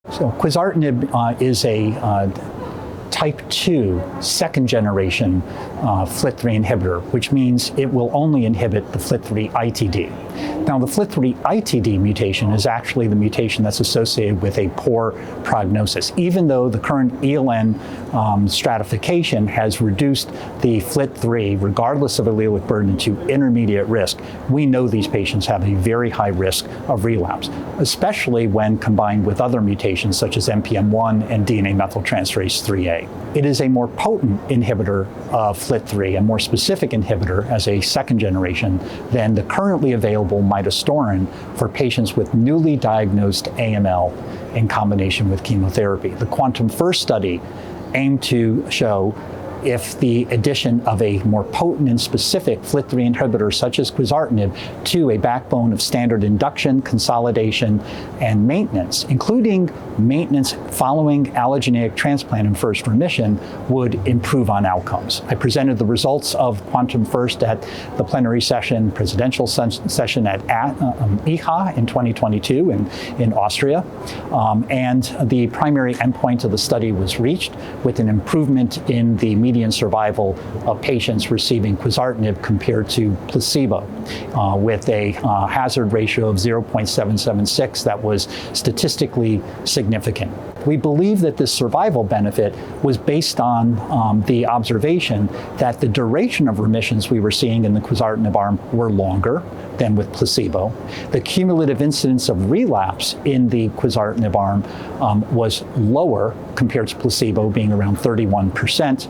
So Quizartinib is a type 2 second generation FLT3 inhibitor, which means it will only inhibit the FLT3-ITD. Now, the FLT3-ITD mutation is actually the mutation that's associated with a poor prognosis. Even though the current ELN stratification has reduced the FLT3, regardless of allelic burden, to intermediate risk, we know these patients have a very high risk of relapse, especially when combined with other mutations such as NPM1 and DNA methyltransferase 3A. It is a more potent inhibitor of FLT3, a more specific inhibitor as a second generation than the currently available midostaurin for patients with newly diagnosed AML in combination with chemotherapy. The QuANTUM-First study aimed to show if the addition of a more potent and specific FLT3 inhibitor such as Quizartinib to a backbone of standard induction, consolidation, and maintenance, including maintenance following allogeneic transplant in first remission, would improve on outcomes. I presented the results of QuANTUM-First at the plenary session, presidential session at EHA in 2022 in Austria, and the primary endpoint of the study was reached with an improvement in the median survival of patients receiving Quizartinib compared to placebo, with a hazard ratio of 0.776 that was statistically significant. We believe that this survival benefit was based on the observation that the duration of remissions we were seeing in the Quizartinib arm were longer than with placebo. The cumulative incidence of relapse in the Quizartinib arm was lower compared to placebo, being around 31%.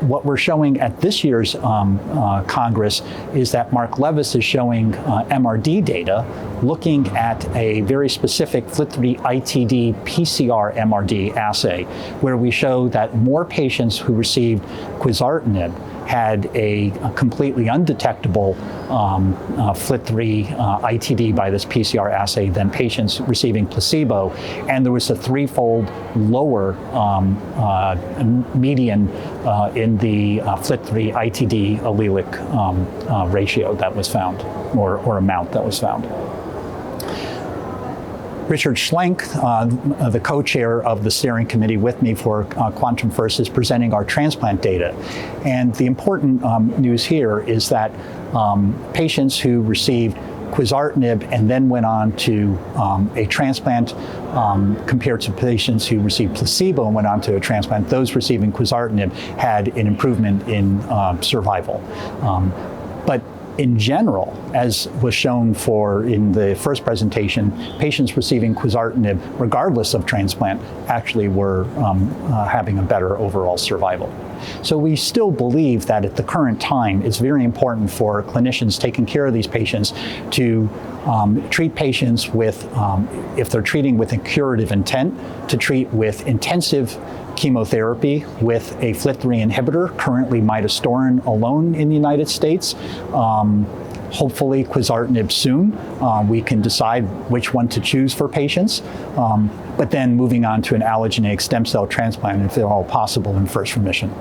What we're showing at this year's Congress is that Mark Levis is showing MRD data looking at a very specific FLT3-ITD PCR MRD assay, where we show that more patients who received Quizartinib had a completely undetectable FLT3-ITD by this PCR assay than patients receiving placebo, and there was a threefold lower median in the FLT3-ITD allelic ratio that was found, or amount that was found. Richard Schlenk, the co-chair of the steering committee with me for QuANTUM-First, is presenting our transplant data. And the important news here is that patients who received Quizartinib and then went on to a transplant compared to patients who received placebo and went on to a transplant, those receiving Quizartinib had an improvement in survival. But in general, as was shown in the first presentation, patients receiving Quizartinib, regardless of transplant, actually were having a better overall survival. So we still believe that at the current time, it's very important for clinicians taking care of these patients to treat patients with, if they're treating with a curative intent, to treat with intensive chemotherapy with a FLT3 inhibitor, currently midostaurin alone in the United States. Hopefully Quizartinib soon. We can decide which one to choose for patients, but then moving on to an allogeneic stem cell transplant if at all possible in first remission.